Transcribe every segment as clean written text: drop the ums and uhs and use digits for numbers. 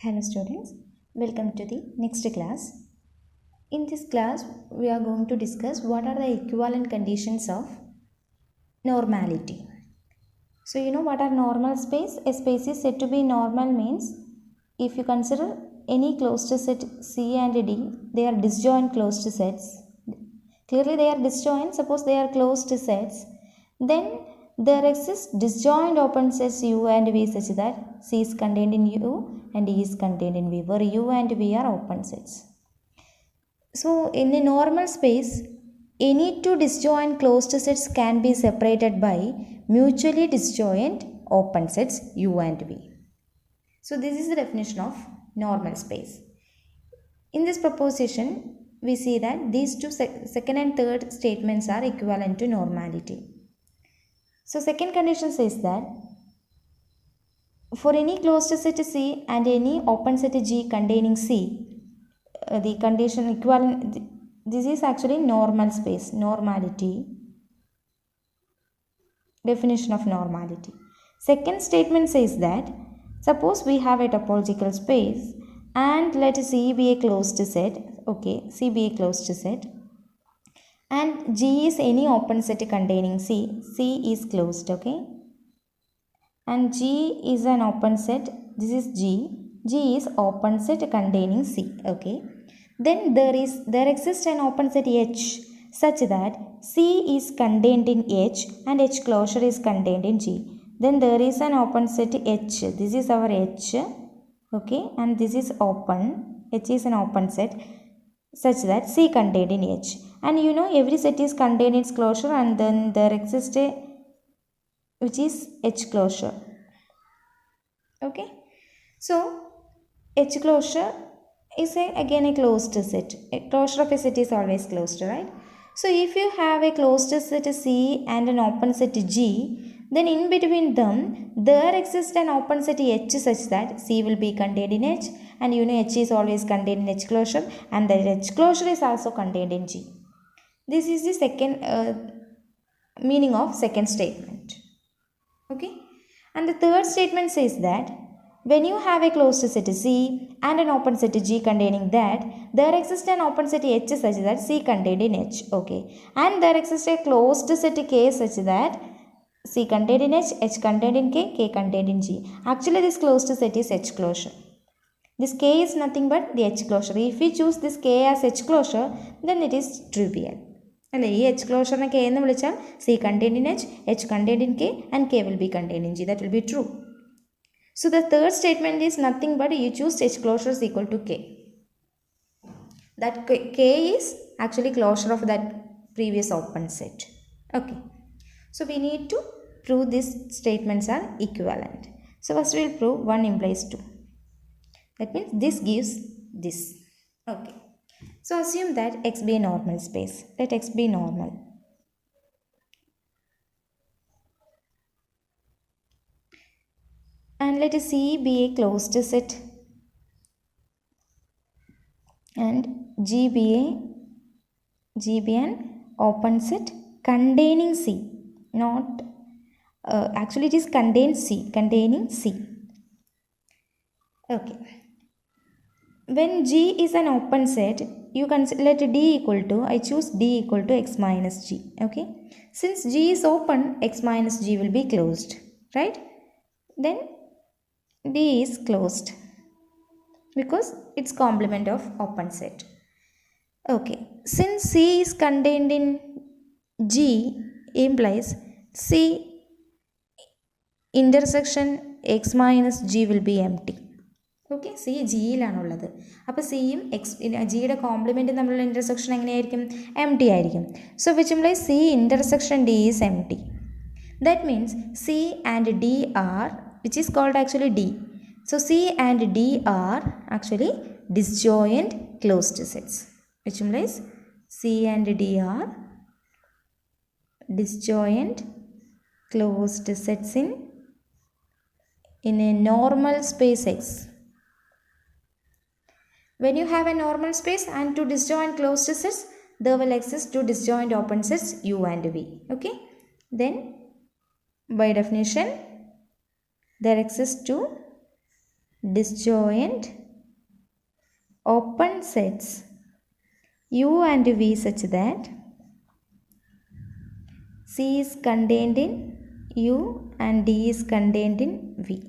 Hello students, welcome to the next class. In this class, we are going to discuss what are the equivalent conditions of normality. So you know what are normal space? A space is said to be normal means if you consider any closed set C and D, they are disjoint closed sets. Clearly they are disjoint, suppose they are closed sets. Then there exists disjoint open sets U and V such that C is contained in U and E is contained in V, where U and V are open sets. So in a normal space, any two disjoint closed sets can be separated by mutually disjoint open sets U and V. So this is the definition of normal space. In this proposition, we see that these two second and third statements are equivalent to normality. So second condition says that for any closed set C and any open set G containing C, the condition equivalent, this is actually normal space, normality, definition of normality. Second statement says that suppose we have a topological space and let C be a closed set, okay, C be a closed set, and G is any open set containing C, C is closed, okay, and G is an open set, this is G is open set containing C, okay. Then there exists an open set H such that C is contained in H and H closure is contained in G. Then there is an open set H, this is our H, okay, and this is open, H is an open set such that C contained in H. And you know every set is contained in its closure, and then there exists a which is H closure, okay. So H closure is again a closed set. A closure of a set is always closed, right? So if you have a closed set C and an open set G, then in between them there exists an open set H such that C will be contained in H, and you know H is always contained in H closure, and the H closure is also contained in G. This is the second meaning of second statement, okay. And the third statement says that when you have a closed set C and an open set G containing that, there exists an open set H such that C contained in H, okay, and there exists a closed set K such that C contained in H contained in K contained in G. Actually this closed set is H closure. This K is nothing but the H closure. If we choose this K as H closure, then it is trivial. And the H closure na K ennu vilichal C contained in H contained in K, and K will be contained in G. That will be true. So the third statement is nothing but you choose H closure is equal to K. That K is actually closure of that previous open set. Okay. So we need to prove these statements are equivalent. So first we will prove 1 implies 2. That means this gives this. Okay. So assume that X be a normal space. Let X be normal. And let C be a closed set and G be an open set containing C. Not actually it is containing C. Okay. When G is an open set, you can let D equal to, I choose D equal to X minus G, okay. Since G is open, X minus G will be closed, right? Then D is closed because it's complement of open set. Okay, since C is contained in G implies C intersection X minus G will be empty. Okay, C ജിയിലാണുള്ളത്. അപ്പോൾ സിയും ജിയുടെ compliment തമ്മിലുള്ള intersection എങ്ങനെയായിരിക്കും? Empty ആയിരിക്കും. So which implies C intersection D is empty. That means C and D are which is called actually D. So C and D are actually disjoint closed sets, which implies C and D are disjoint closed sets in a normal space X. When you have a normal space and two disjoint closed sets, there will exist two disjoint open sets U and V. Okay. Then by definition there exists two disjoint open sets U and V such that C is contained in U and D is contained in V,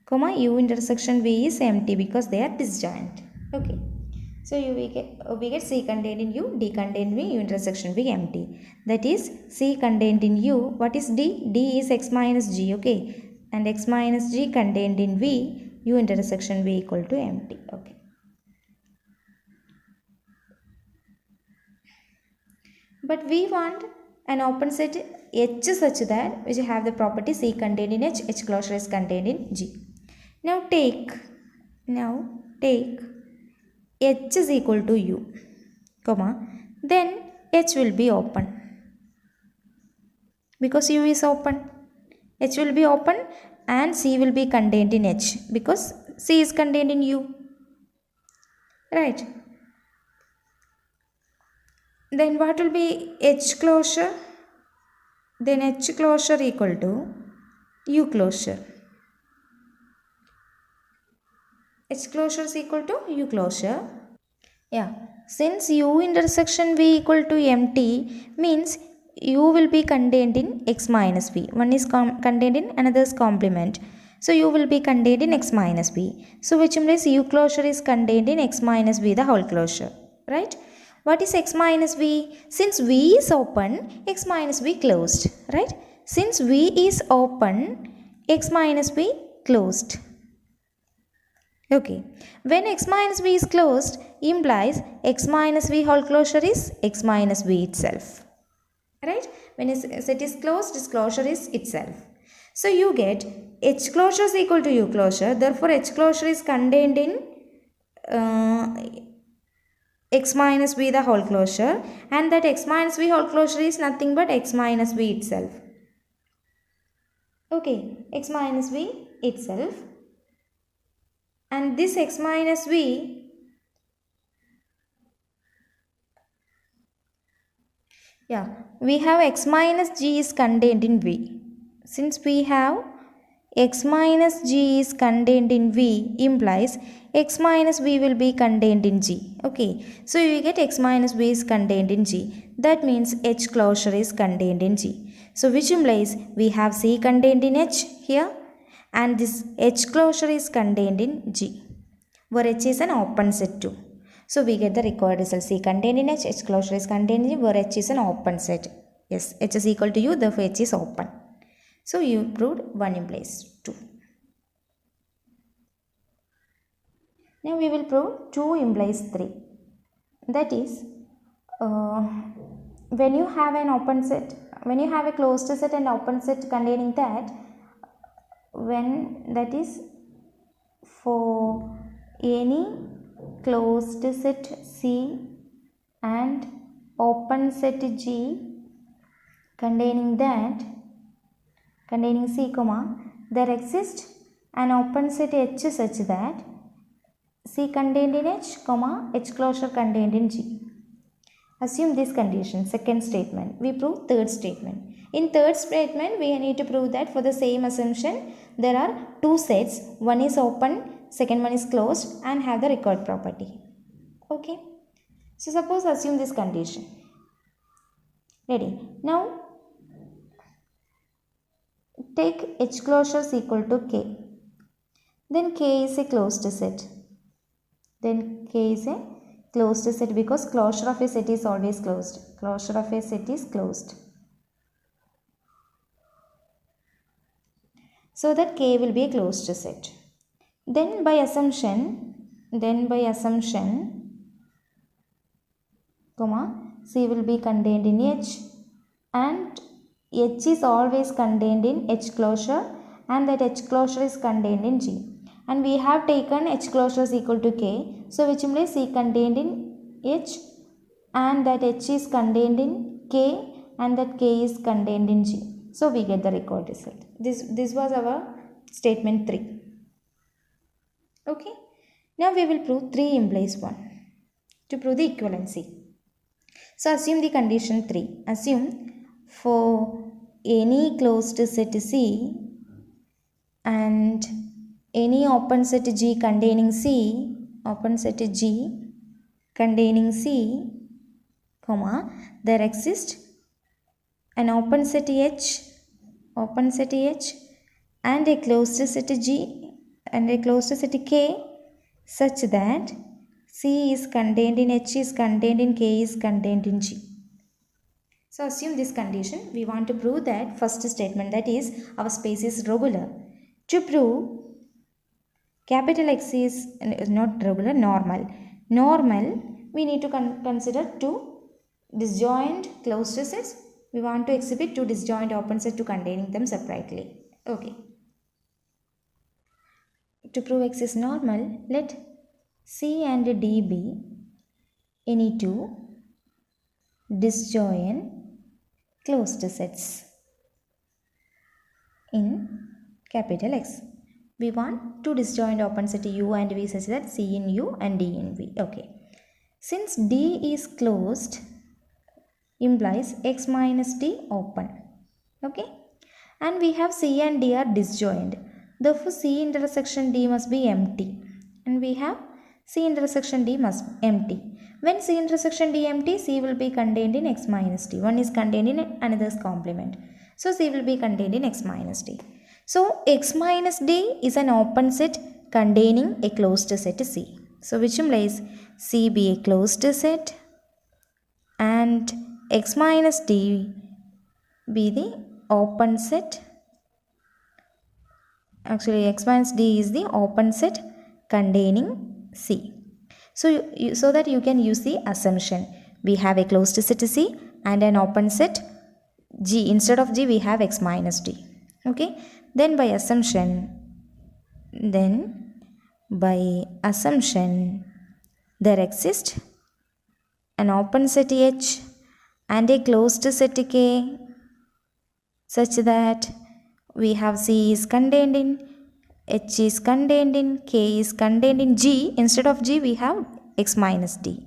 comma U intersection V is empty because they are disjoint. Okay, so we get C contained in U, D contained in V, U intersection V empty. That is C contained in U. What is D? D is X minus G. Okay, and X minus G contained in V, U intersection V equal to empty. Okay. But we want an open set H such that which have the property C contained in H, H closure is contained in G. Now take H is equal to U, comma, then H will be open because U is open. H will be open and C will be contained in H because C is contained in U, right? Then what will be H closure? Then H closure equal to U closure. H closure is equal to U closure. Yeah, since U intersection V equal to empty means U will be contained in X minus V. One is contained in another's complement. So U will be contained in X minus V. So which implies U closure is contained in X minus V, the whole closure, right? What is X minus V? Since V is open, X minus V closed, right? Since V is open, X minus V closed. Okay, when X minus V is closed implies X minus V whole closure is X minus V itself, right? When a set is closed, its closure is itself. So you get H closure is equal to U closure, therefore H closure is contained in X minus V the whole closure, and that X minus V whole closure is nothing but X minus V itself. Okay, X minus V itself, and this X minus V, yeah, we have X minus G is contained in V. Since we have X minus G is contained in V implies X minus V will be contained in G. Okay, so you get X minus V is contained in G. That means H closure is contained in G. So which implies we have C contained in H here and this H closure is contained in G, where H is an open set too. So we get the required result. C contained in H, H closure is contained in G, where H is an open set. Yes, H is equal to U, therefore H is open. So you proved 1 implies 2. Now we will prove 2 implies 3. That is, when you have an open set, when you have a closed set and open set containing that, when that is for any closed set C and open set G containing that, containing C, comma, there exists an open set H such that C contained in H, comma, H closure contained in G. Assume this condition, second statement. We prove third statement. In third statement, we need to prove that for the same assumption, there are 2 sets. One is open, second one is closed and have the required property. Okay. So suppose assume this condition. Ready? Now, take H closure is equal to K. Then K is a closed set. Then K is a closed set because closure of a set is always closed. Closure of a set is closed. So that K will be a closed set. Then by assumption, comma, C will be contained in H and H is always contained in H closure and that H closure is contained in G. And we have taken H closure is equal to K. So which implies C contained in H and that H is contained in K and that K is contained in G. So we get the required result. This was our statement 3. Okay. Now we will prove 3 implies 1 to prove the equivalency. So assume the condition 3. Assume for any closed set C and any open set G containing C, open set G containing C, comma, there exists an open set H, open set H and a closed set G and a closed set K such that C is contained in H is contained in K is contained in G. So assume this condition. We want to prove that first statement, that is our space is regular. To prove capital X is not regular, normal. Normal, we need to consider two disjoint closed sets. We want to exhibit two disjoint open sets to containing them separately. Okay. To prove X is normal, let C and D be any two disjoint closed sets in capital X. We want two disjoint open set U and V such that C in U and D in V. Okay. Since D is closed, implies X minus D open. Okay. And we have C and D are disjoint. Therefore, C intersection D must be empty. And we have C intersection D must be empty. When C intersection D empty, C will be contained in X minus D. One is contained in another's complement. So, C will be contained in X minus D. So, X minus D is an open set containing a closed set C. So, which implies C be a closed set and X minus D be the open set. Actually, X minus D is the open set containing C. So that you can use the assumption. We have a closed set C and an open set G. Instead of G, we have X minus D. Okay. Then by assumption, there exists an open set H and a closed set K such that we have C is contained in, H is contained in, K is contained in G. Instead of G, we have X minus D.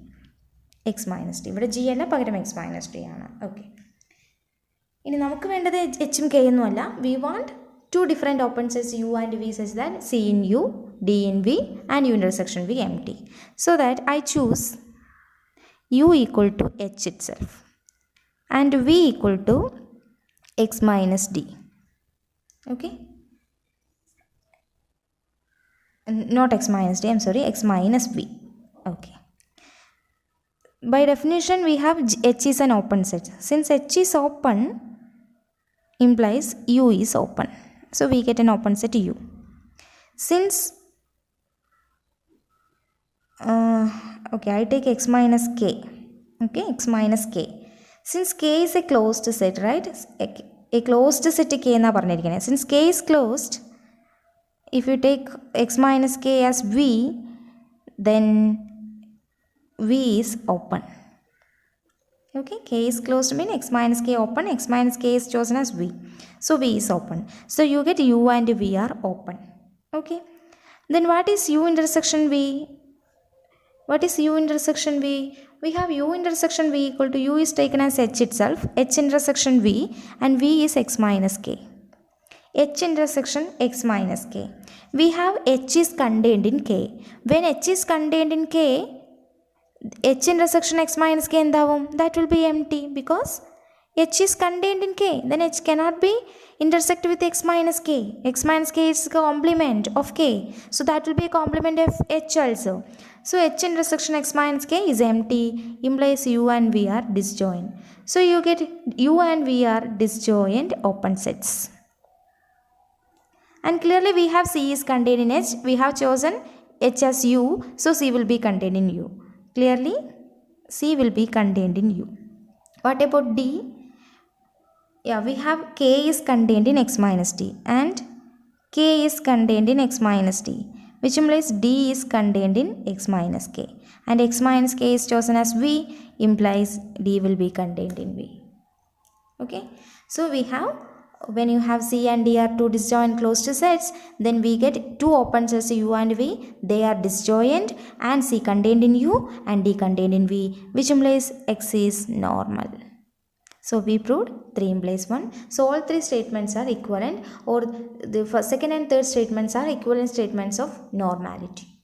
X minus D. But G alla pagaram X minus D aanu. Okay. ഇനി നമുക്ക് വേണ്ടത് H ഉം K ഒന്നും അല്ല. We want two different open sets U and V such that C in U, D in V and U intersection V empty. So that I choose U equal to H itself and V equal to X minus D. Okay. Not X minus D, I'm sorry, X minus V. Okay. By definition, we have H is an open set. Since H is open, implies U is open. So, we get an open set U. Since, okay, I take X minus K. Okay, X minus K. Since K is a closed set, right? A closed set K na parnirikane. Since K is closed, if you take X minus K as V, then V is open. Okay, K is closed mean X minus K open, X minus K is chosen as V. So, V is open. So, you get U and V are open. Okay. Then what is U intersection V? What is U intersection V? We have U intersection V equal to U is taken as H itself, H intersection V and V is X minus K. H intersection X minus K. We have H is contained in K. When H is contained in K, H intersection X minus K endavum, that will be empty because H is contained in K. Then H cannot be intersect with X minus K. X minus K is a complement of K. So that will be a complement of H also. So H intersection X minus K is empty, implies U and V are disjoint. So you get U and V are disjoint open sets. And clearly we have C is contained in H. We have chosen H as U. So C will be contained in U. Clearly C will be contained in U. What about D? Yeah, we have K is contained in X minus D and K is contained in X minus D, which implies D is contained in X minus K. And X minus K is chosen as V, implies D will be contained in V. Okay. So we have, when you have C and D are two disjoint closed sets, then we get two open sets U and V. They are disjoint and C contained in U and D contained in V, which implies X is normal. So we proved 3 implies 1. So all three statements are equivalent, or the first, second and third statements are equivalent statements of normality.